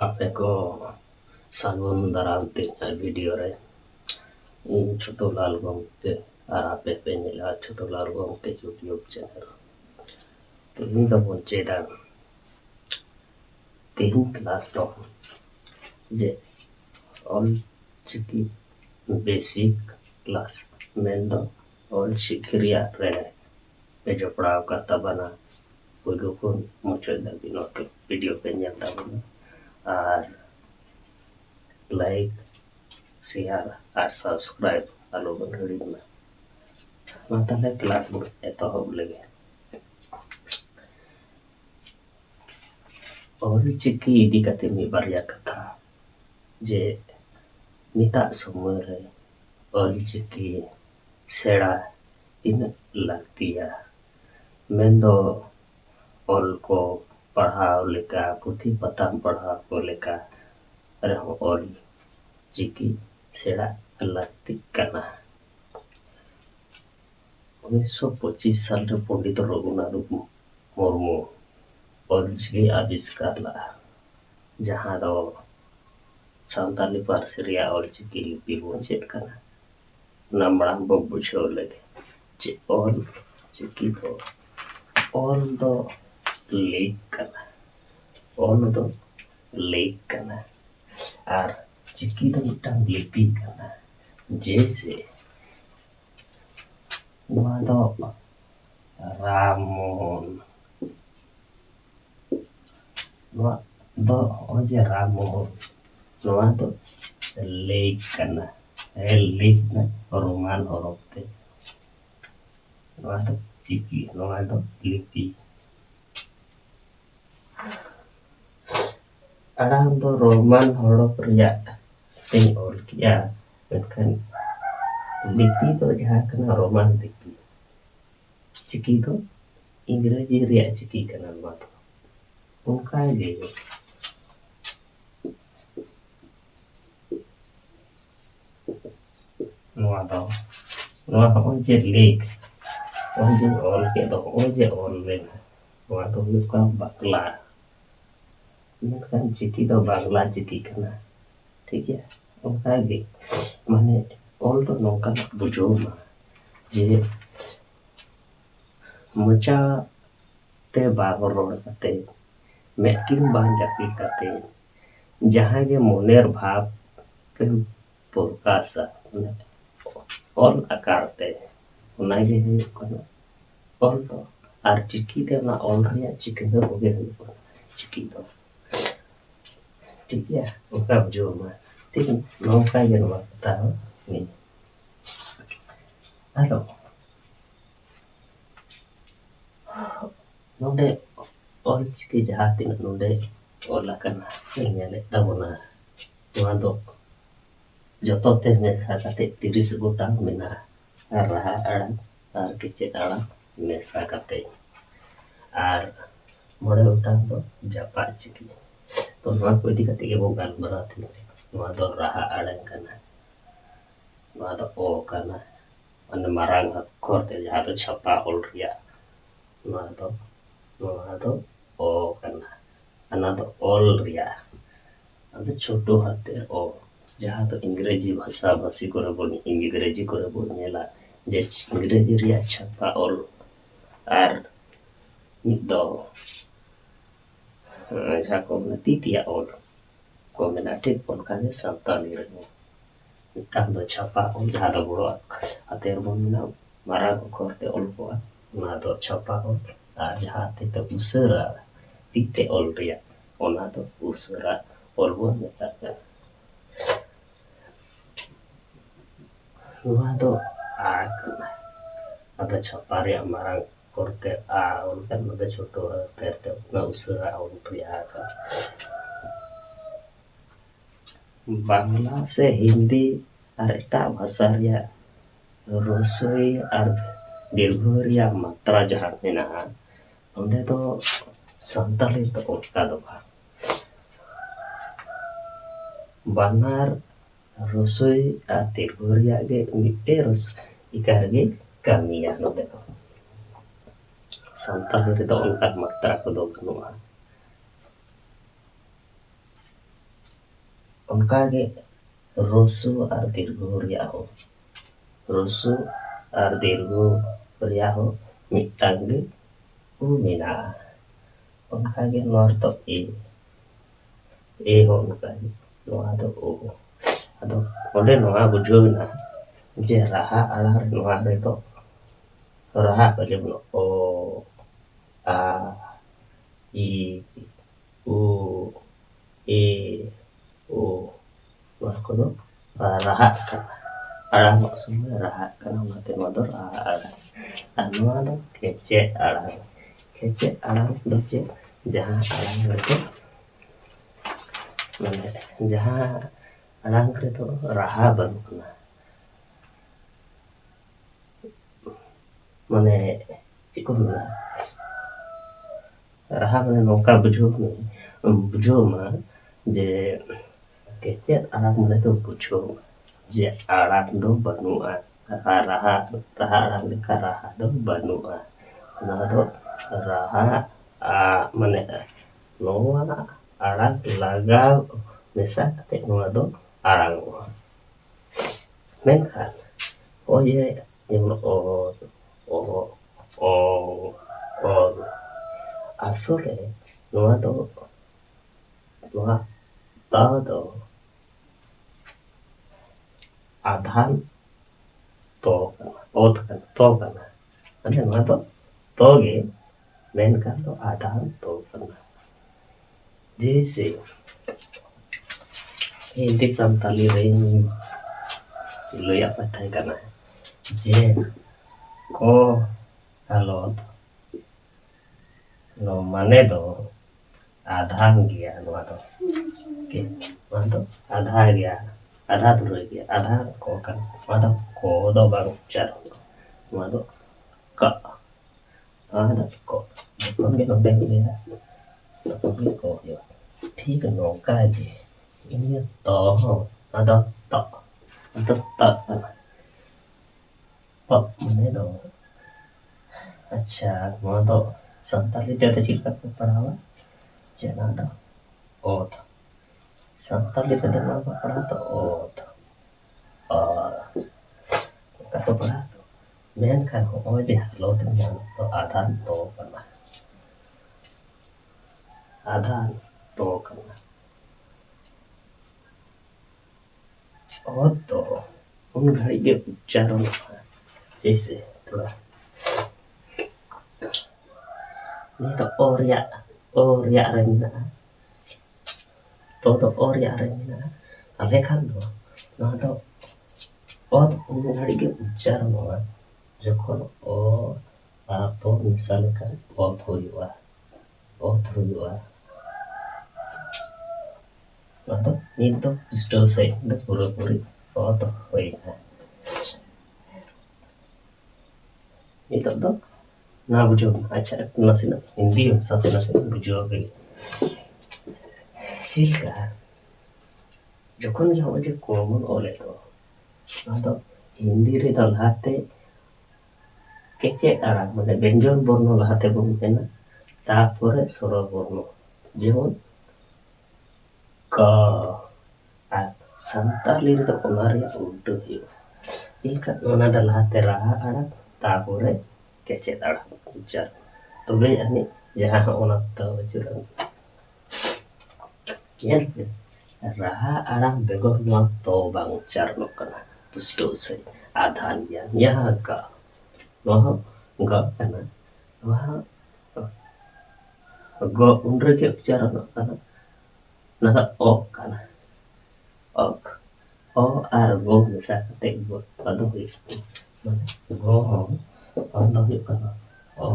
Ape ko sagun daram tinya video re ᱤᱧ ᱪᱷᱳᱴᱳᱞᱟᱞ ᱜᱚᱢᱠᱮ ᱟᱨ ᱟᱯᱮ ᱯᱮ ᱧᱮᱞᱟ ᱪᱷᱳᱴᱳᱞᱟᱞ ᱜᱚᱢᱠᱮ ᱤᱭᱩᱴᱩᱵᱽ ᱪᱮᱱᱮᱞ᱾ ᱛᱮᱦᱮᱧ ᱫᱚᱵᱚᱱ ᱪᱮᱫᱟ ᱛᱮᱦᱮᱧ ᱠᱞᱟᱥ ᱫᱚ ᱡᱮ ᱚᱞᱪᱤᱠᱤ ᱵᱮᱥᱤᱠ ᱠᱞᱟᱥ ᱢᱮᱱᱫᱚ ᱚᱞᱪᱤᱠᱤ ᱨᱮᱭᱟᱜ ᱨᱮ ᱯᱮ ᱡᱚᱯᱲᱟᱣ ᱟᱠᱟᱫ ᱛᱟᱵᱚᱱᱟ ᱯᱳᱭᱞᱳ ᱠᱷᱚᱱ ᱢᱩᱪᱟᱹᱫ ᱫᱷᱟᱹᱵᱤᱡ ᱱᱚᱣᱟ ᱵᱷᱤᱰᱤᱭᱳ ᱯᱮ ᱧᱮᱞ ᱛᱟᱵᱚᱱᱟ ᱟᱨ ᱞᱟᱭᱤᱠ শেয়ার আর সাবস্ক্রাইব আলোবন হিড়িᱧ ᱢᱟ᱾ ᱢᱟ ᱛᱟᱦᱞᱮ ᱠᱞᱟᱥ ᱵᱚᱱ ᱮᱛᱚᱦᱚᱵ ᱞᱮᱜᱮ᱾ ᱚᱞᱪᱤᱠᱤ ᱤᱫᱤ ᱠᱟᱛᱮ ᱢᱤᱫ ᱵᱟᱨᱭᱟ ᱠᱟᱛᱷᱟ ᱡᱮ ᱱᱤᱛᱟᱜ ᱥᱚᱢᱚᱭ ᱨᱮ ᱚᱞᱪᱤᱠᱤ ᱥᱮᱬᱟ ᱛᱤᱱᱟᱹᱜ ᱞᱟᱹᱠᱛᱤᱭᱟ ᱢᱮᱱᱫᱚ ᱚᱞ ᱠᱚ ᱯᱟᱲᱦᱟᱣ ᱞᱮᱠᱟ ᱯᱩᱛᱷᱤ ᱯᱟᱛᱷᱟᱢ ᱯᱟᱲᱦᱟᱣ ᱠᱚ ᱞᱮᱠᱟ ᱨᱮᱦᱚᱸ ᱚᱞᱪᱤᱠᱤ ᱥᱮᱬᱟ ᱞᱟᱹᱠᱛᱤᱜ ᱠᱟᱱᱟ। 1925 सालरे पंडित रघुनाथ मुर्मू ऑलचिकी आविष्कार लगा जहां दो सानताली पारसी रिया ऑलचिकी लिपि बन चेद कना नामड़ा बो बुझाव लगे जे ऑलचिकी दो लेख कना ऑल दो लेख कना आर चिकी दो मिटांग लिपि कना जैसे नवा दो राममोहन नवा दो ओजे राममोहन नवा दो लेख कना लेख ना रोमान हरफ ते नवा दो चिकी नवा दो लिपि अड़ाम दो रोमान हरफ रिया तें ऑल किया मेनखान लिपि दो जहां कना रोमान लिपि चिकी दो इंग्रजी रिया चिकी कना नवा दो उनका गे नवा दो नवा ओजे लेख ओजे ऑल के दो ओजे ऑल लेना नवा दो हुका बांग्ला मेनखान चिकी दो बांग्ला चिकी कना ठीक है उनका गे माने ऑल तो नौका बुझो मा जे मुचा ते बाबर रोड कते मेकिन बान जापी कते जहां के मोनेर भाव पे प्रकाशा ऑल आकार ते उना जे कना ऑल तो आर चिकी ते ना ऑल रिया चिकी दो होगे चिकी दो ठीक है उनका बुझो मा ठीक नौका ये नवा बताओ नहीं हेलो नोडे ऑलचिकी जहां तीन नोडे ओला कना नेले तबना नवा दो जतो ते मेसा कते 30 गोटांग मेना आर रहा अड़ांग आर किचे अड़ांग मेसा कते आर मोड़े गोटांग दो जापा चिकी तो नवा को इदी कते के बो गालमरा थी नवा दो रहा अड़ांग कना नवा दो ओ कना अन मारांग अक्षर ते जहां दो छपा ऑल रिया नवा दो ओ कना अना दो ऑल रिया अदो छोटो हाते ओ जहां तो इंग्रजी भाषा भाषी करे बोल इंग्रजी करे बोल नेला जे इंग्रजी रिया छपा ऑल आर मिद दो जहां को तीतिया ऑल को मेना ठीक उनका के संताली रे मिटांग दो छपा ऑल जहां दो बड़ो हातेर बोल मेना मारा को करते ऑल को ना दो छपा ऑल आर जहां ते तो उसरा तीते ऑल रिया ओना दो उसरा ऑल बोल मेता नवा दो आ कना अदा छपा रिया मारा करते आ उनका नदे छोटो तेरते ना उसरा ऑल रिया का बांग्ला से हिंदी और एटा भाषा रिया रसोई और दीर्घ रिया मात्रा जहां मेना ओंडे तो संताली तो ओका दो बानार रसोई और दीर्घ रिया गे मिटे रस इकार गे कामिया नोडे तो संताली रे तो ओनका मात्रा को दो बनुआ ᱚᱱᱠᱟᱜᱮ ᱨᱚᱥᱩ ᱟᱨ ᱫᱤᱨᱜᱷᱚ ᱨᱮᱭᱟᱜ ᱦᱚᱸ ᱨᱚᱥᱩ ᱟᱨ ᱫᱤᱨᱜᱷᱚ ᱨᱮᱭᱟᱜ ᱦᱚᱸ ᱢᱤᱫᱴᱟᱝ ᱜᱮ ᱩ ᱢᱮᱱᱟᱜᱼᱟ᱾ ᱚᱱᱠᱟᱜᱮ ᱱᱚᱣᱟ ᱨᱮᱫᱚ ᱦᱚᱸ ᱚᱱᱠᱟᱜᱮ ᱱᱚᱣᱟ ᱫᱚ ᱳ᱾ ᱟᱫᱚ ᱚᱸᱰᱮ ᱱᱚᱣᱟ ᱵᱩᱡᱷᱟᱹᱣ ᱢᱮᱱᱟᱜᱼᱟ ᱡᱮ ᱨᱟᱦᱟ ᱟᱲᱟᱝ ᱱᱚᱣᱟ ᱨᱮᱫᱚ ᱨᱟᱦᱟ ᱠᱚ ᱡᱮᱢᱚᱱ ᱚ, ᱟ, ᱤ, ᱩ, ᱮ, ᱳ ᱱᱚᱣᱟ ᱠᱚᱫᱚ ᱨᱟᱦᱟᱜ ᱠᱟᱱᱟ, ᱟᱲᱟᱝᱚᱜ ᱥᱚᱢᱚᱭ ᱨᱟᱦᱟᱜ ᱠᱟᱱᱟ, ᱚᱱᱟᱛᱮ ᱱᱚᱣᱟ ᱫᱚ ᱨᱟᱦᱟ ᱟᱲᱟᱝ᱾ ᱟᱨ ᱱᱚᱣᱟ ᱫᱚ ᱠᱮᱪᱮᱫ ᱟᱲᱟᱝ᱾ ᱠᱮᱪᱮᱫ ᱟᱲᱟᱝ ᱫᱚ ᱪᱮᱫ? ᱡᱟᱦᱟᱸ ᱟᱲᱟᱝ ᱨᱮᱫᱚ ᱢᱟᱱᱮ ᱡᱟᱦᱟᱸ ᱟᱲᱟᱝ ᱨᱮᱫᱚ ᱨᱟᱦᱟ ᱵᱟᱹᱱᱩᱜ ᱟᱱᱟ, ᱢᱟᱱᱮ ᱪᱮᱫ ᱠᱚ ᱢᱮᱱᱟ, ᱨᱟᱦᱟ ᱢᱟᱱᱮ ᱱᱚᱝᱠᱟ ᱵᱩᱡᱷᱟᱹᱣ ᱢᱟ ᱡᱮ ᱠᱮᱪᱮᱫ ᱟᱲᱟᱝ ᱢᱟᱱᱮ ᱫᱚ ᱵᱩᱡᱷᱟᱹᱣ ᱡᱮ ᱟᱲᱟᱝ ᱫᱚ ᱵᱟᱹᱱᱩᱜᱼᱟ, ᱨᱟᱦᱟ ᱟᱲᱟᱝ ᱞᱮᱠᱟ ᱨᱟᱦᱟ ᱫᱚ ᱵᱟᱹᱱᱩᱜᱼᱟ᱾ ᱚᱱᱟ ᱫᱚ ᱨᱟᱦᱟ ᱢᱟᱱᱮ ᱱᱚᱣᱟ ᱟᱲᱟᱝ ᱞᱟᱜᱟᱣ ᱢᱮᱥᱟ ᱠᱟᱛᱮ ᱱᱚᱣᱟ ᱫᱚ ᱟᱲᱟᱝᱚᱜᱼᱟ᱾ ᱢᱮᱱᱠᱷᱟᱱ ᱱᱚᱜᱼᱚᱭ ᱡᱮ ᱡᱮᱢᱚᱱ ᱚ, ᱟᱥᱚᱞᱨᱮ ᱱᱚᱣᱟ ᱫᱚ ᱱᱚᱣᱟ ᱛ ᱫᱚ ᱟᱫᱷᱟᱱ ᱛᱚ ᱠᱟᱱᱟ, ᱛᱚ ᱠᱟᱱᱟ, ᱢᱟᱱᱮ ᱱᱚᱣᱟ ᱫᱚ ᱛᱚ ᱜᱮ ᱢᱮᱱᱠᱷᱟᱱ ᱫᱚ ᱟᱫᱷᱟᱱ ᱛᱚ ᱠᱟᱱᱟ᱾ ᱡᱮᱭᱥᱮ ᱦᱤᱱᱫᱤ ᱥᱟᱱᱛᱟᱞᱤ ᱨᱮᱧ ᱞᱟᱹᱭᱟᱫ ᱯᱮ ᱛᱟᱦᱮᱸ ᱠᱟᱱᱟ ᱡᱮ ᱠᱚ ᱦᱟᱞᱚᱛ ᱢᱟᱱᱮ ᱫᱚ ᱟᱫᱷᱟᱱ ᱜᱮᱭᱟ, ᱱᱚᱣᱟ ᱫᱚ ᱟᱫᱷᱟ ᱜᱮᱭᱟ, ᱟᱫᱷᱟ ᱛᱩᱞᱩᱡ ᱜᱮᱭᱟ, ᱟᱫᱷᱟ ᱠᱚ ᱠᱟᱱᱟ, ᱱᱚᱣᱟ ᱫᱚ ᱠᱚ ᱫᱚ ᱵᱟᱝ ᱩᱪᱪᱟᱨᱚᱱᱚᱜᱼᱟ, ᱱᱚᱣᱟ ᱫᱚ ᱠ, ᱱᱚᱣᱟ ᱫᱚ ᱠ, ᱡᱚᱠᱷᱚᱱ ᱜᱮ ᱱᱚᱰᱮ ᱦᱩᱭᱩᱜᱼᱟ ᱛᱚᱠᱷᱚᱱ ᱜᱮ ᱠᱚ ᱦᱩᱭᱩᱜᱼᱟ᱾ ᱴᱷᱤᱠ ᱱᱚᱝᱠᱟ ᱜᱮ ᱤᱱᱟᱹ ᱛᱚ ᱦᱚᱸ ᱟᱫᱚ ᱛ ᱠᱟᱱᱟ, ᱛ ᱢᱟᱱᱮ ᱫᱚ ᱟᱪᱪᱷᱟ ᱱᱚᱣᱟ ᱫᱚ ᱥᱟᱱᱛᱟᱲᱤ ᱛᱮᱫᱚ ᱪᱮᱫ ᱞᱮᱠᱟ ᱠᱚ ᱯᱟᱲᱦᱟᱣᱟ ᱡᱮ ᱱᱚᱣᱟ ᱫᱚ ᱚᱛ, ᱥᱟᱱᱛᱟᱲᱤ ᱛᱮᱫᱚ ᱱᱚᱣᱟ ᱠᱚ ᱯᱟᱲᱦᱟᱣᱟ ᱛᱚ ᱚᱛ, ᱚᱱᱠᱟ ᱠᱚ ᱯᱟᱲᱦᱟᱣᱟ ᱛᱚ᱾ ᱢᱮᱱᱠᱷᱟᱱ ᱦᱚᱸᱜᱼᱚᱭ ᱡᱮ ᱦᱟᱞᱚᱛ ᱢᱮᱱᱟᱜᱼᱟ ᱫᱚ ᱟᱫᱷᱟᱱ ᱛᱚ ᱠᱟᱱᱟ, ᱟᱫᱷᱟᱱ ᱛᱚ ᱠᱟᱱᱟ᱾ ᱚᱛ ᱫᱚ ᱩᱱ ᱜᱷᱟᱹᱲᱤᱡ ᱜᱮ ᱩᱪᱪᱟᱨᱚᱱᱚᱜᱼᱟ ᱡᱮᱭᱥᱮ ᱛᱷᱚᱲᱟ ᱱᱤᱭᱟᱹ ᱫᱚ ᱚ ᱨᱮᱭᱟᱜ ᱨᱮ ᱢᱮᱱᱟᱜᱼᱟ, ᱛᱚ ᱫᱚ ᱚ ᱨᱮᱭᱟᱜ ᱨᱮ ᱢᱮᱱᱟᱜᱼᱟ, ᱛᱟᱦᱚᱞᱮ ᱠᱷᱟᱱ ᱫᱚ ᱱᱚᱣᱟ ᱫᱚ ᱚᱛ ᱩᱱ ᱜᱷᱟᱹᱲᱤᱡ ᱜᱮ ᱩᱪᱪᱟᱨᱚᱱᱚᱜᱼᱟ ᱡᱚᱠᱷᱚᱱ ᱚ ᱟᱨ ᱛᱚ ᱢᱮᱥᱟ ᱞᱮᱠᱷᱟᱱ ᱚᱛ ᱦᱩᱭᱩᱜᱼᱟ, ᱚᱛ ᱦᱩᱭᱩᱜᱼᱟ᱾ ᱱᱚᱣᱟ ᱫᱚ ᱱᱤᱛ ᱫᱚ ᱯᱩᱥᱴᱟᱹᱣ ᱥᱟᱺᱦᱤᱡ ᱫᱚ ᱯᱩᱨᱟᱹᱯᱩᱨᱤ ᱚᱛ ᱦᱩᱭᱱᱟ᱾ ᱱᱤᱛᱚᱜ ᱫᱚ ᱱᱚᱣᱟ ᱵᱩᱡᱷᱟᱹᱣ ᱢᱮ, ᱟᱪᱪᱷᱟ ᱱᱟᱥᱮᱱᱟᱜ ᱦᱤᱱᱫᱤ ᱵᱷᱟᱥᱟᱛᱮ ᱱᱟᱥᱮᱱᱟᱜ ᱵᱩᱡᱷᱟᱹᱣ ᱟᱯᱮ ᱪᱮᱫ ᱞᱮᱠᱟ ᱡᱚᱠᱷᱚᱱ ᱜᱮ ᱱᱚᱜᱼᱚᱭ ᱡᱮ ᱠᱚ ᱵᱚᱱ ᱚᱞᱮᱫ ᱫᱚ ᱱᱚᱣᱟ ᱫᱚ ᱦᱤᱱᱫᱤ ᱨᱮᱫᱚ ᱞᱟᱦᱟᱛᱮ ᱠᱮᱪᱮᱫ ᱟᱲᱟᱝ ᱢᱟᱱᱮ ᱵᱮᱧᱡᱚᱱ ᱵᱚᱨᱱᱚ ᱞᱟᱦᱟ ᱛᱮᱵᱚᱱ ᱢᱮᱱᱟ, ᱛᱟᱨᱯᱚᱨᱮ ᱥᱚᱨᱚ ᱵᱚᱨᱱᱚ ᱡᱮᱢᱚᱱ ᱠ, ᱟᱨ ᱥᱟᱱᱛᱟᱲᱤ ᱨᱮᱫᱚ ᱚᱱᱟ ᱨᱮᱭᱟᱜ ᱩᱞᱴᱟᱹ ᱦᱩᱭᱩᱜᱼᱟ᱾ ᱪᱮᱫ ᱞᱮᱠᱟ ᱚᱱᱟ ᱫᱚ ᱞᱟᱦᱟᱛᱮ ᱨᱟᱦᱟ ᱟᱲᱟᱝ ᱛᱟᱨᱯᱚᱨᱮ ᱠᱮᱪᱮᱫ ᱟᱲᱟᱝ ᱩᱪᱪᱟᱨᱚᱱ, ᱛᱚᱵᱮ ᱟᱹᱱᱤᱡ ᱡᱟᱦᱟᱸ ᱦᱚᱸᱜᱼᱱᱟ ᱛᱚ ᱟᱹᱪᱩᱨᱚᱜ ᱧᱮᱞ ᱯᱮ ᱨᱟᱦᱟ ᱟᱲᱟᱝ ᱵᱮᱜᱚᱨ ᱱᱚᱣᱟ ᱛᱚ ᱵᱟᱝ ᱩᱪᱪᱟᱨᱚᱱᱚᱜ ᱠᱟᱱᱟ ᱯᱩᱥᱴᱟᱹᱣ ᱥᱟᱺᱦᱤᱡ, ᱟᱫᱷᱟᱱ ᱜᱮᱭᱟ, ᱡᱟᱦᱟᱸ ᱜ ᱱᱚᱣᱟ ᱦᱚᱸ ᱜ ᱠᱟᱱᱟ, ᱱᱚᱣᱟ ᱦᱚᱸ ᱜ ᱩᱱ ᱨᱮᱜᱮ ᱩᱪᱪᱟᱨᱚᱱᱚᱜ ᱠᱟᱱᱟ, ᱚᱱᱟ ᱫᱚ ᱚᱜ ᱠᱟᱱᱟ, ᱚᱜ, ᱚ ᱟᱨ ᱜ ᱢᱮᱥᱟ ᱠᱟᱛᱮ ᱟᱫᱚ ᱦᱩᱭᱩᱜ ᱠᱟᱱᱟ, ᱢᱟᱱᱮ ᱜ ᱦᱚᱸ ᱚᱞ ᱫᱚ ᱦᱩᱭᱩᱜ ᱠᱟᱱᱟ ᱚ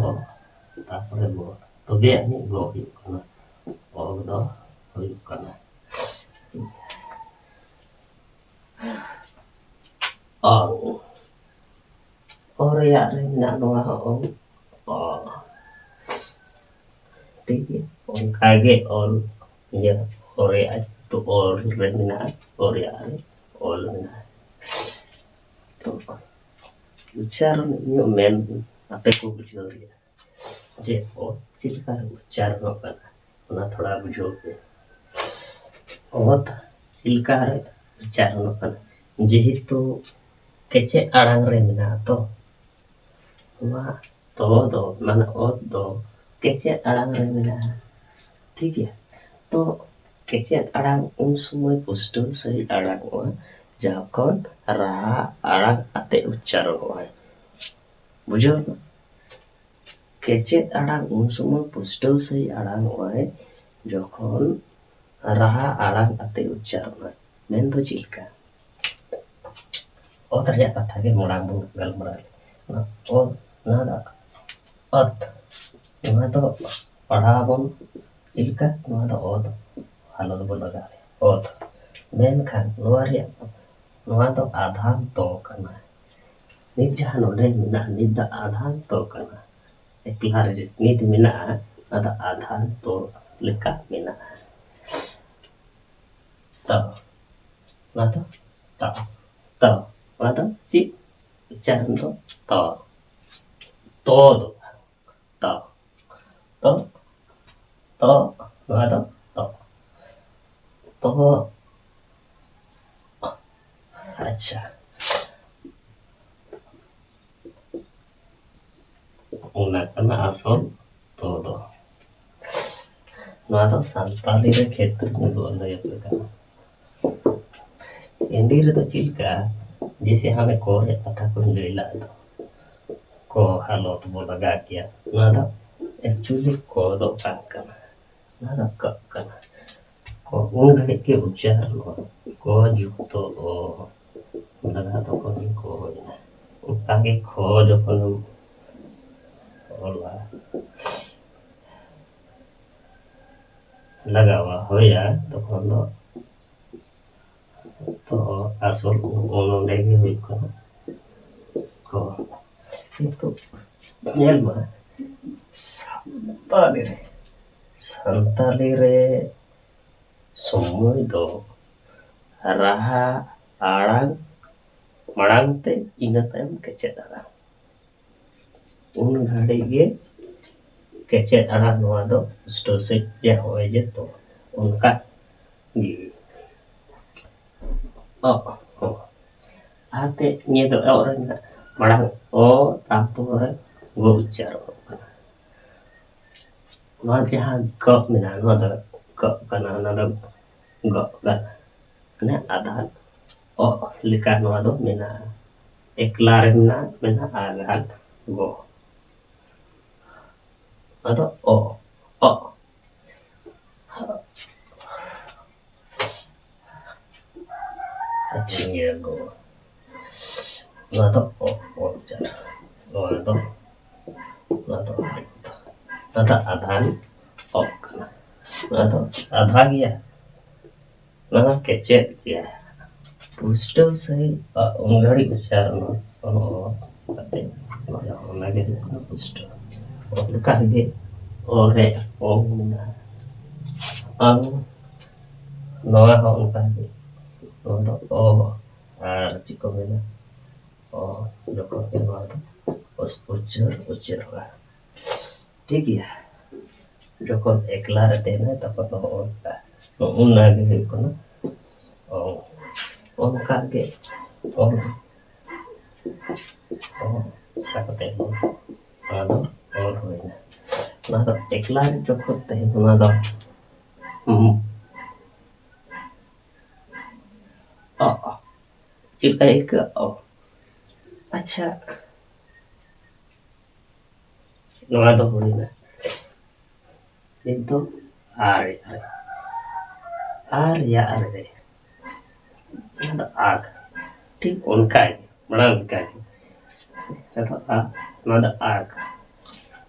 ᱛᱟᱨᱯᱚᱨᱮ ᱜ, ᱛᱚᱵᱮ ᱟᱹᱱᱤᱡ ᱜ ᱦᱩᱭᱩᱜ ᱠᱟᱱᱟ, ᱚᱜ ᱫᱚ ᱦᱩᱭᱩᱜ ᱠᱟᱱᱟ ᱚᱝ, ᱚ ᱨᱮᱭᱟᱜ ᱨᱮ ᱢᱮᱱᱟᱜᱼᱟ ᱱᱚᱣᱟ ᱦᱚᱸ ᱚ, ᱴᱷᱤᱠ ᱜᱮᱭᱟ ᱚᱱᱠᱟᱜᱮ ᱚᱞ ᱤᱭᱟᱹ ᱚ ᱨᱮᱭᱟᱜ ᱛᱚ ᱚᱞ ᱨᱮ ᱢᱮᱱᱟᱜᱼᱟ, ᱚ ᱨᱮᱭᱟᱜ ᱨᱮ ᱚᱞ ᱢᱮᱱᱟᱜᱼᱟ᱾ ᱛᱚ ᱩᱪᱪᱟᱨᱚᱱ ᱤᱧᱟᱹᱜ ᱢᱮᱱ ᱟᱯᱮ ᱠᱚ ᱵᱩᱡᱷᱟᱹᱣ ᱨᱮᱭᱟᱜ ᱡᱮ ᱚᱛ ᱪᱮᱫ ᱞᱮᱠᱟ ᱩᱪᱪᱟᱨᱚᱱᱚᱜ ᱠᱟᱱᱟ ᱚᱱᱟ ᱛᱷᱚᱲᱟ ᱵᱩᱡᱷᱟᱹᱣ ᱯᱮ᱾ ᱚᱛ चिल्का रे उच्चारण कना जेहेतु केचे आड़ांग रे मेना तो वा तो दो माने ओ दो केचे आड़ांग रे मेना ठीक है तो केचे आड़ांग उन समय पुष्टु सही आड़ांग हुआ जखन राहा आड़ांग आते उच्चारण हुआ बुझो ना केचे आड़ांग उन समय पुष्टु सही आड़ांग हुआ जखन राहा आड़ांग आते उच्चारण हुआ मेन तो चिल्का ओ तरह कथा के मोड़ांग बन गलमराले ना ओ ना दा अत नवा तो पढ़ाबन चिल्का नवा तो ओद हालो दो लगा ओद मेनखान नवा तो आधान तो कना नित जहां नोडे मिना नित दा आधान तो कना एकला रे नित मिना अदा आधान तो लेका मिना तो ना तो तो तो ना तो ची उच्चारण तो todo to to to nwa to to अच्छा una kana asol todo nwa to santali re khetre में दो अलग अलग हिंदी रे तो चिल्का जैसे हमें कोरे कथा को लेला को हालो तो बोला गा किया ना था एक्चुअली को दो कान करना ना था कब करना को उन घड़ी के उच्चारण को युक्त तो लगा तो को नहीं को ताकि खो जो पन ओला लगा हुआ हो यार तो कौन तो asal उन्होंने लगे हुए को itu nyel mah santali re somoy do raha aड़ांग मड़ांग ते ina tayam kecet aड़ांग un घड़ी ge kecet aड़ांग नवा दो stosik je hoye je to उनका gi oh ate nye do orang मड़ांग ओ तापर गो उच्चारण कना जहाँ ग मेना ग कना ग कना ने आधार ओ लिखा नवा दो मेना एकला रे मेना आधार गो अतो ओ अच्छी गो nada ojar nada adhan ok nada adha gya nada kecet gya pusto sai ungari ucharan ono kate nada onage pusto kage ore omna ang noa hon kage ono o ar chikomena जखन के बाद उच्चर हुआ ठीक है जखन एकला रहते हैं तब तो उन आगे को ना उनका आगे और सकते हैं और हुए ना तो एकला जखन ते ना तो चिल्का एक अच्छा नवा तो बोली ना itu are ya are ada ag ठीक उनका है बड़ा उनका है तो ada ag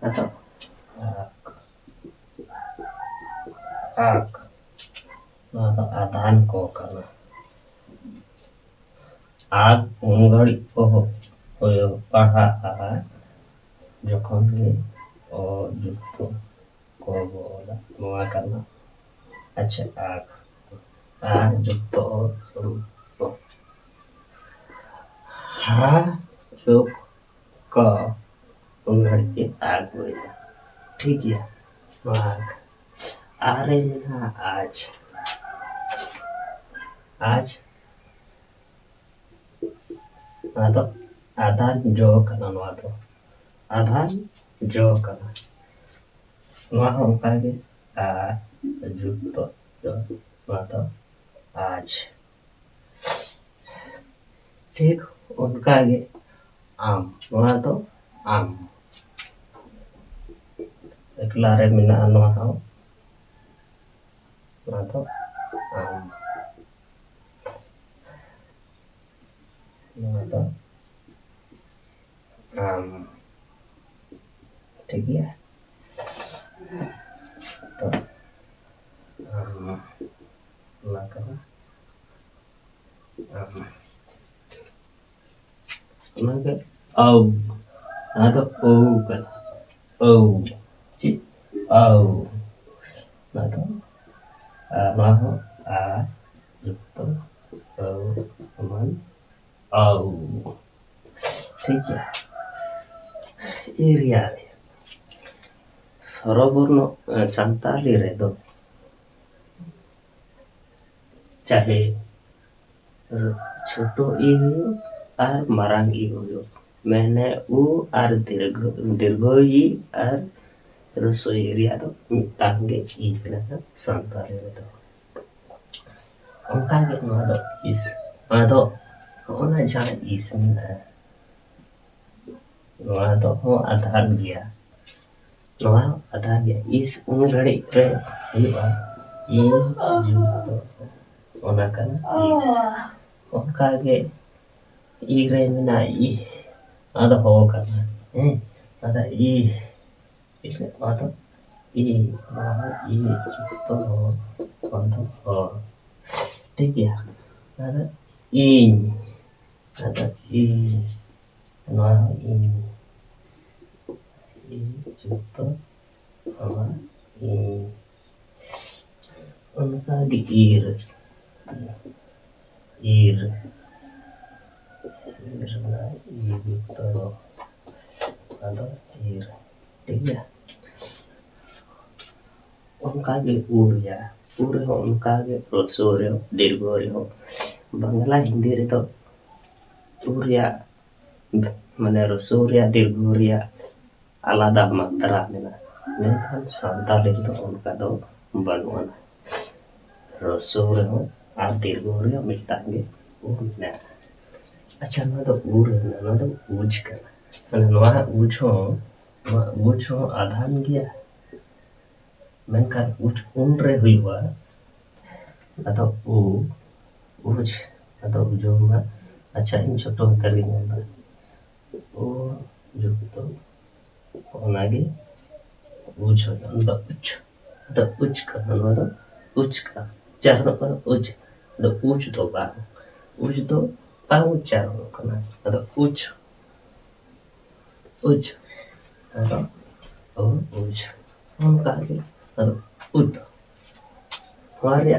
atau ag atau adhan को करना आग उंगड़ी को पढ़ा जखन के और युक्त को बोला नवा करना अच्छा आग युक्त स्वरूप हा जो का उंगड़ी के आग बोला ठीक है आग आ रहे हैं आज आज ᱟᱫᱚ ᱟᱫᱷᱟᱱ ᱡᱚ ᱠᱟᱱᱟ ᱱᱚᱣᱟ ᱫᱚ ᱟᱫᱷᱟᱱ ᱡᱚ ᱠᱟᱱᱟ ᱱᱚᱣᱟ ᱦᱚᱸ ᱚᱱᱠᱟᱜᱮ ᱡᱩᱠᱛᱚ ᱡᱚ ᱱᱚᱣᱟ ᱫᱚ आज ठीकᱚᱱᱠᱟᱜᱮ आम नोआ तो आम एकला रे मेना नोआ हो नोआ तो आम नोआ तो आम ठीक है तो आम लगा आम लगा औ तो ओ कर औ ची औ ना तो ना हो जुक्तो औ अमन औ ठीक है एरिया रे स्वरबर्ण संताली रे दो चाहे छोटो ई और मारांग ई हो मैंने उ और दीर्घ ई और रसोई एरिया दो मिटांगे ई कना संताली रे दो onka ge no do is ado ona jana is no do ho adhar gya no adhar gya is un gadi re huwa I ju to ona kana is onka ge I re mina I ado ho kana ada I ile ado I no I ju to ado ho ठीक है ada in ada in no in justo sama in उनका di ir ir na justo ada ir ठीक है उनका भी ऊर्जा पूरे हो उनका के रसोरे हो दीर्घोरे हो बांग्ला हिंदी रे तो ऊर्जा माने रसोरिया दीर्घोरिया आलादा मात्रा मेना मेनखान सानताली रे तो उनका दो बानुआ रसोरे हो और दीर्घोरे हो मिटांगे ऊर मेना अच्छा ना तो ऊर ना तो ऊज करना माने नोआ ऊज हो आधान गया मेनखान ऊज उन रे हुआ atau uj atau ujung अच्छा इन छोटो तरी नंबर ओ जुक्तो ओनागे उज हो द उज का मतलब उज का चार पर उज द उज तो बाहु चार कना द उज atau ओ उज उनका के उद हमारे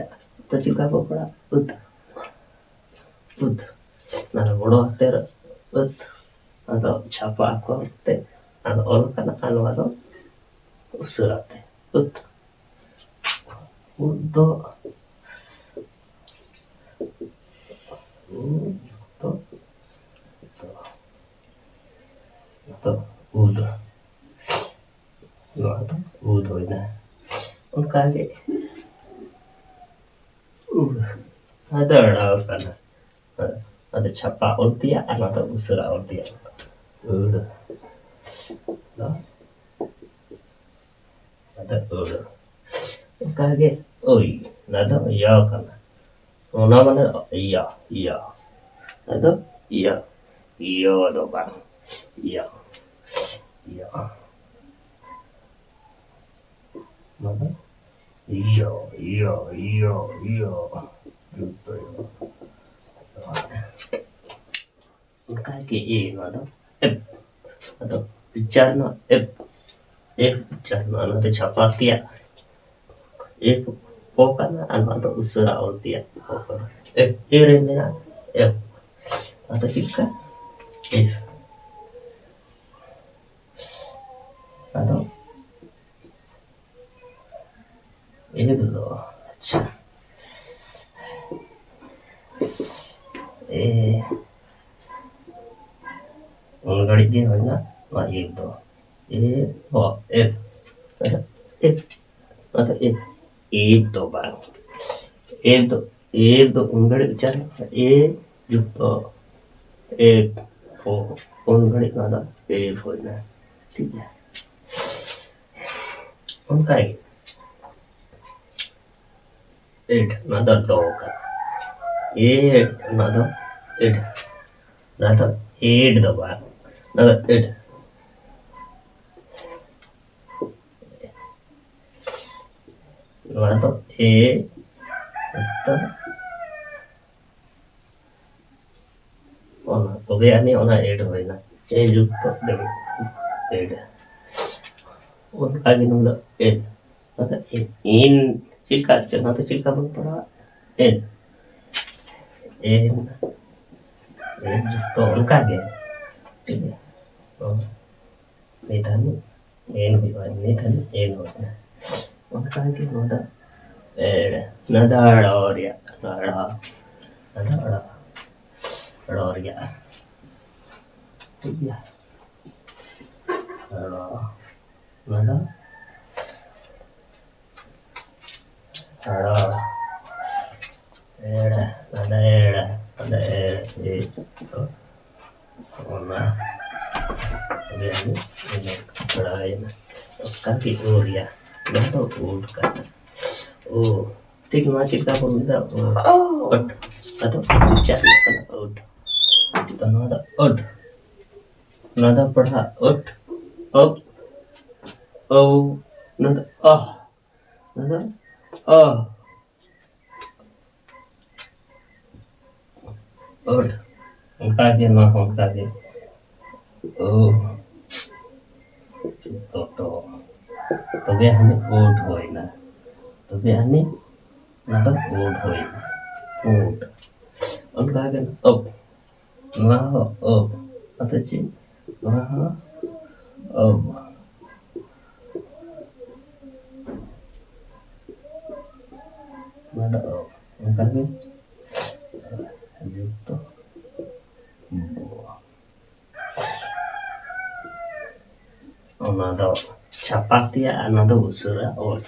तो juga pokoknya ud nah bodoh ter ud atau siapa aku te atau orang kana anu atau surat ud udo udo atau udo atau udo ini उनका के ada kana ada chapa ultia atau usura ultia udah ada udah kage oi nada ya kana ona mana iya ada iya do bang iya mana iya gitu ya उनका के ए मतलब F मतलब विचारना F विचारना ना तो छापातिया F पोकना अन तो उसरा औरतिया पोकना F A रे मेरा F atau jika if atau ini dulu aja ए उन घड़ी के होना वा एक दो ए हो एफ एफ मतलब एक दो बार एक दो उन घड़ी उच्चार ए जुतो एक हो उन घड़ी वाला एक होना ठीक है उनका eight another dog eight another eight the bar another eight another eight the ona tobe ani ona eight hoina e jukto debe eight उनका भी नंबर एन मतलब इन चिल्का चलना तो चिल्का बन पड़ा एन एन एन तो उनका गया ठीक है तो नहीं था एन भी बात नहीं था एन होता है उनका के मतलब एड नदाड़ और या नड़ा नदाड़ा और या ठीक है nada ada era itu ona ini lain kaki uria atau kan oh ठीक macam kita pun bisa atau cari kan itu nada पढ़ा up oh nada nada उनका के ना उनका के तबे हमें ओट होइना तबे हमें मतलब ओट होइना ओट उनका के अब ना अब मतलब ची ना अब nada उनका के justo nada chapati ya nada usura और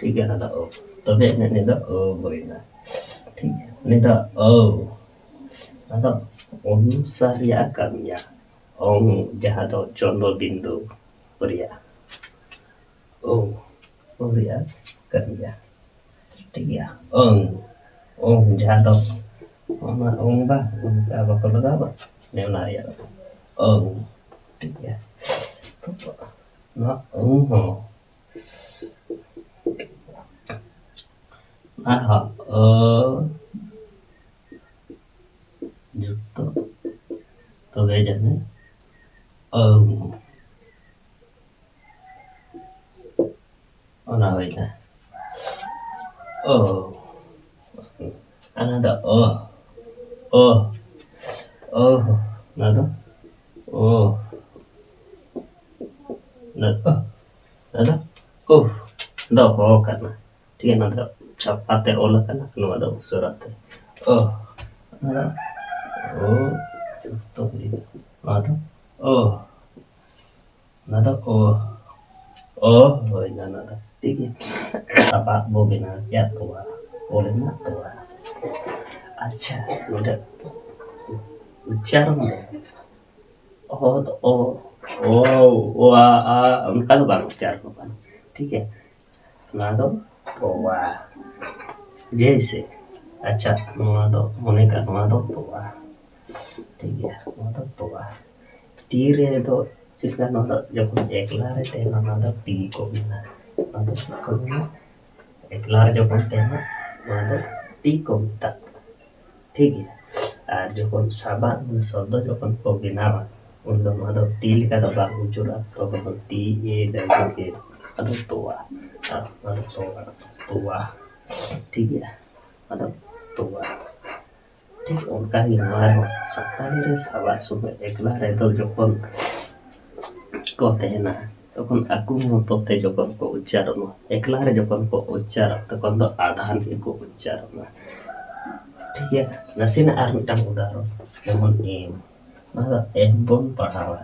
ठीक है nada o तबे nada o होइना ठीक है nada o nada अनुसारिया कमिया ओम जहाँ तो चंदो बिंदु परिया ओ परिया कमिया ठीक है ओम जहाँ तो ओम बा उनका बाप लगा बा नेवना या ओम ठीक है तो ना ओम हो ना हा जुतो तो वे जाने ओम ओना होइला another nada nada दा हो करना ठीक है नदा चपाते ओला करना नदा सुराते nada तो nada nada ठीक है apa वो बिना क्या तो बोले ना तो अच्छा उधर उच्चारण उनका तो बार उच्चारण होगा ठीक है ना तो जैसे अच्छा ना तो होने का ना तो ठीक है ना तो तीर है तो चिल्का ना तो जब एकला रहते हैं ना तो टी को बिना ना तो चिल्का बिना एकला जब होते हैं ना तो टी को बिता ठीक है और जो कौन साबान शब्द जो कौन को बिना उन लोग मतलब टी लिखा था बार उजुरा तो कौन टी ए डब्ल्यू के मतलब तोवा ठीक है मतलब तोवा ठीक उनका ही हमारा सत्तारी रे साबान सुबह एकला रहे तो जो कौन कहते हैं ना तो कौन अकुम तो ते जो कौन को उच्चारण एकला रे जो कौन को उच्चारण तो कौन तो आधान को उच्चारण ठीक है नसीना आर मिटang उदाहरण जेमन एम नोआ एम बोन पढ़ावा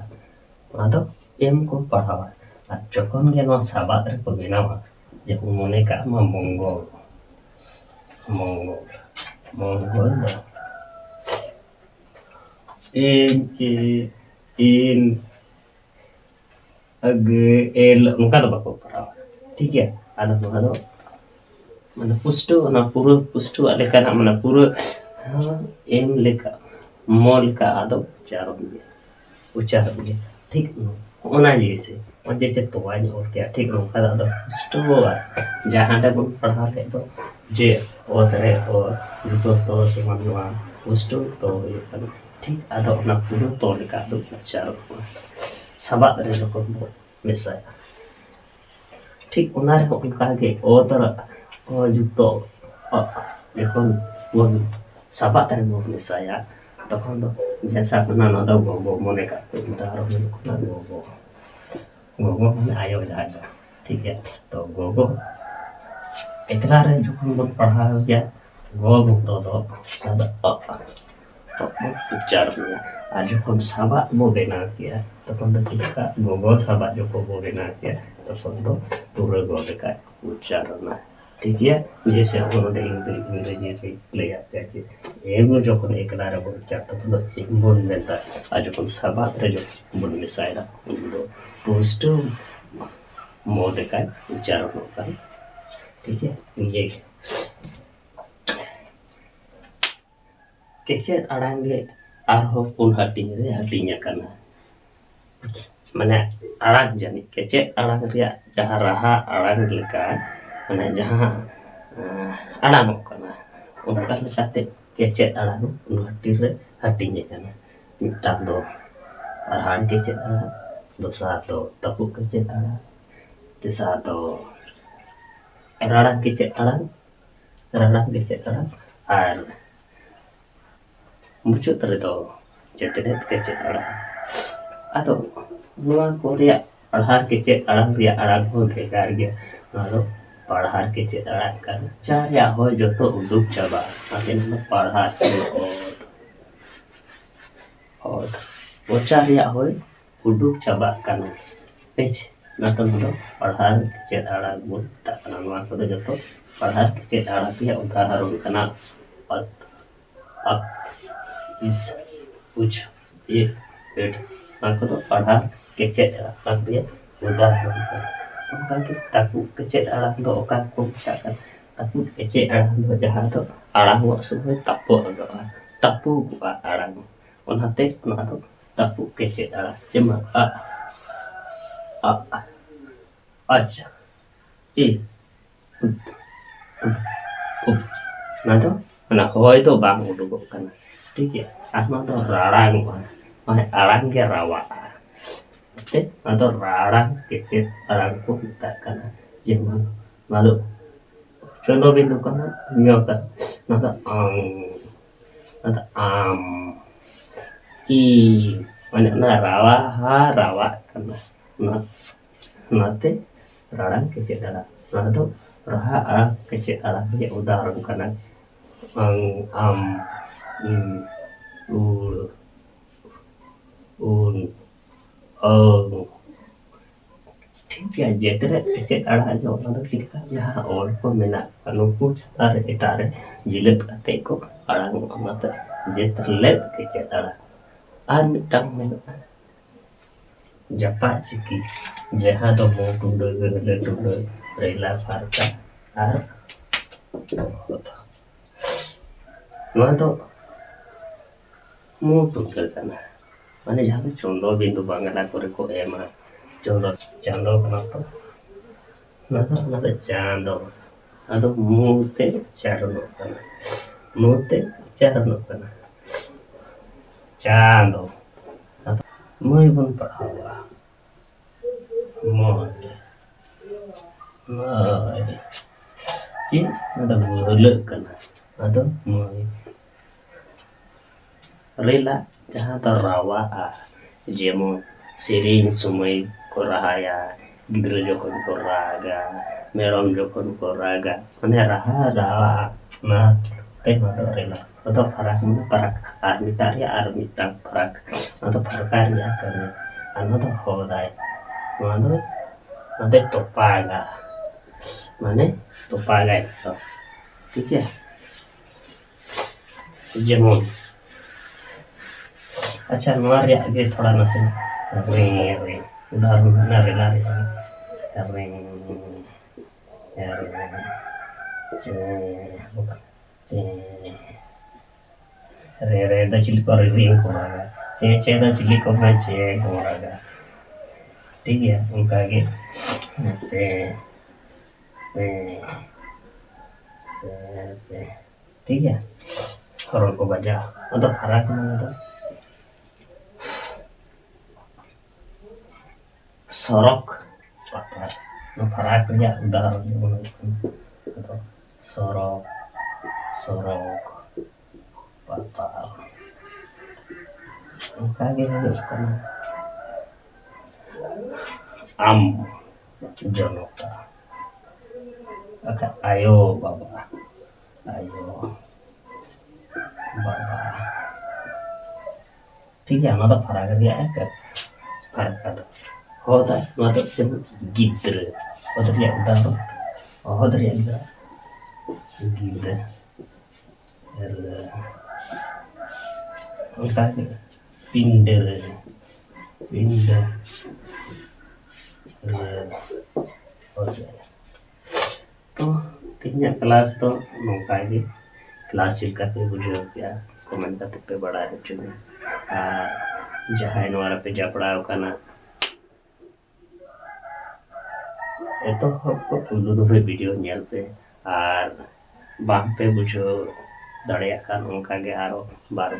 नोआ एम को पढ़ावा और जखन गे नोआ साबाद रे को बेनावा जेमन मने का मा मंगल मंगल मंगल एम इन अगे एल उनका तो बाको पढ़ावा ठीक है आदो नोआ mana pustu na pura pustu ale kana mana pura em leka mol ka ado ucharon dia ठीक होना जैसे और जैसे तो आज और क्या ठीक रोका दादा पुष्टो जहाँ तक हम पढ़ा रहे तो जे और तरह और तो समानुआ पुष्टो तो ये ठीक आधा अपना पूरा तो लिखा दो उच्चारण सबा तरह लोग को मिसाया ठीक उन्हारे उनका के और तरह और जुतो देखो वो सबा तरह लोग मिसाया तखन तो जैसा अपना ना दो गोगो मने का उदाहरण में ना गोगो गोगो में आयो जाएगा ठीक है तो गोगो एकला रे जो हम पढ़ा गया गोगो तो उच्चारण में आज हम साबा मो बना किया तो कौन तो का गोगो साबा जो को मो बना किया तो कौन तो पूरा गोगो का उच्चारण ठीक है जैसे हम इंग्रेजी ले आते हैं एम जो को एकला रे बोल जाता तो एम बोल मिलता आज को साबा रे जो बोल मिसाइला उनको पोस्ट मोड का उच्चारण होता है ठीक है ये केचे अड़ांगे आरहो पुन हटिंग रे हटिंग करना माने अड़ांग जानी केचे अड़ांग रे जहां रहा अड़ांग लेका माने जहां अड़ांग करना उनका लेकाते केचे अड़ांग उन हटिंग रे हटिंग करना मिटान दो अड़ांग केचे अड़ांग दोसा तो तपु केचे अड़ांग तिसा तो अड़ांग केचे अड़ांग और मुझे तरह तो चेतने के चेताड़ा आतो नुआ कोरिया पढ़ार के चेताड़ा रिया अड़ाग हो भेगार गया नालो पढ़ार के चेताड़ा कर चार या हो जो तो उड़ुक चबा आते न पढ़ार के और वो चार या हो उड़ुक चबा करना पेच ना तो पढ़ार के चेताड़ा बोल ताकना नुआ को जो तो पढ़ार के चेताड़ा रिया उदाहरण करना अब इस कुछ एक पेट aku तो पढ़ा kecet alang dia udahan uka ke taku kecet alang do oka ko misalkan taku kecet alang do jahan to alang wak semua tapu agak tapu buka alang on hate no to tapu kecet alang cuma aja nah to nah hoi to bang uduk kan ठीक है asma to rarang माने अड़ांग के रावा okay तो राड़ांग केचे अड़ांग को मिताकना जेमन मालु चंदो बिंदु कना न्योका नता आम ई माने ना रावा हा रावा कना ना नाते राड़ांग केचे अड़ांग ना तो रहा अड़ांग केचे अड़ांग ये उदाहरण कना आम ठीक है जेतरे चेक अड़ा जो ना चिका जहां और को मेना अनुकूल और एटारे जिलेत कते को अड़ा मत जेतलेत के चेक अड़ा आर मिटंग मेना जपा चिकी जहां तो मो टुंडो गले टुंडो रेला फारका आर नो तो मो टुंडो करना माने जहाँ तो चंदो बिंदु बांगला करे को एमा चंदो चांदो कना तो ना तो चांदो अदो मुते चारनो कना मुते चारनो कना चांदो मुई बन पढ़ावा मोड मोड जी ना तो बोल कना अदो मुई रेला जहाँ तो रावा जेमो सेरिंग सुमय को रहाया गिद्र जोखन को रागा मेरम जोखन को रागा माने रहा रावा ना ते तो रेला ᱚᱫᱚ ᱯᱷᱟᱨᱟᱠ ᱢᱟᱱᱮ ᱯᱷᱟᱨᱟᱠ ᱟᱨ ᱢᱤᱫᱴᱟᱝ ᱨᱮᱭᱟᱜ ᱟᱨ ᱢᱤᱫᱴᱟᱝ ᱯᱷᱟᱨᱟᱠ ᱚᱱᱟ ᱯᱷᱟᱨᱠᱟ ᱨᱮᱭᱟᱜ ᱠᱟᱹᱢᱤ ᱟᱨ ᱱᱚᱣᱟ ᱫᱚ ᱦᱚᱫᱟᱭ ᱱᱚᱣᱟ ᱫᱚ ᱛᱚᱯᱟᱜᱟ माने तो पागा तो ठीक है जेमन अच्छा नोआ रे आगे थोड़ा नसे रे रे उदाहरण ना रे ला रे चे रे रे दा चिली को रे रिंग को रागा चे दा चिली को ना चे को रागा ठीक है उनका आगे ठीक है हरोल को बजा मतलब फराक में तो sorok patah no फराक या उदाहरण sorok patah kaget karena am jonoka ayo baba ठीक है ना फराक दिया है फर्क का होता है मतलब गिद्र होता है उदाहरण होता है गिद्र होता है पिंडर तो तीन क्लास तो नौका है क्लास चिल्का पे बुझे क्या कमेंट करते पे बड़ा है चुने जहाँ नवारा पे जा पड़ा होगा ना तो हमको पुलु दो पे वीडियो नियल पे आर बाम पे बुझो दड़िया का नौका के आरो बार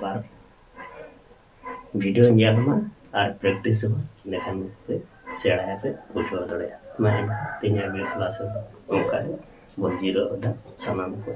वीडियो नियल में आर प्रैक्टिस में लेकिन पे सेड़ा पे बुझो दड़िया मैं तीन क्लास नौका है 10 दा सनाम को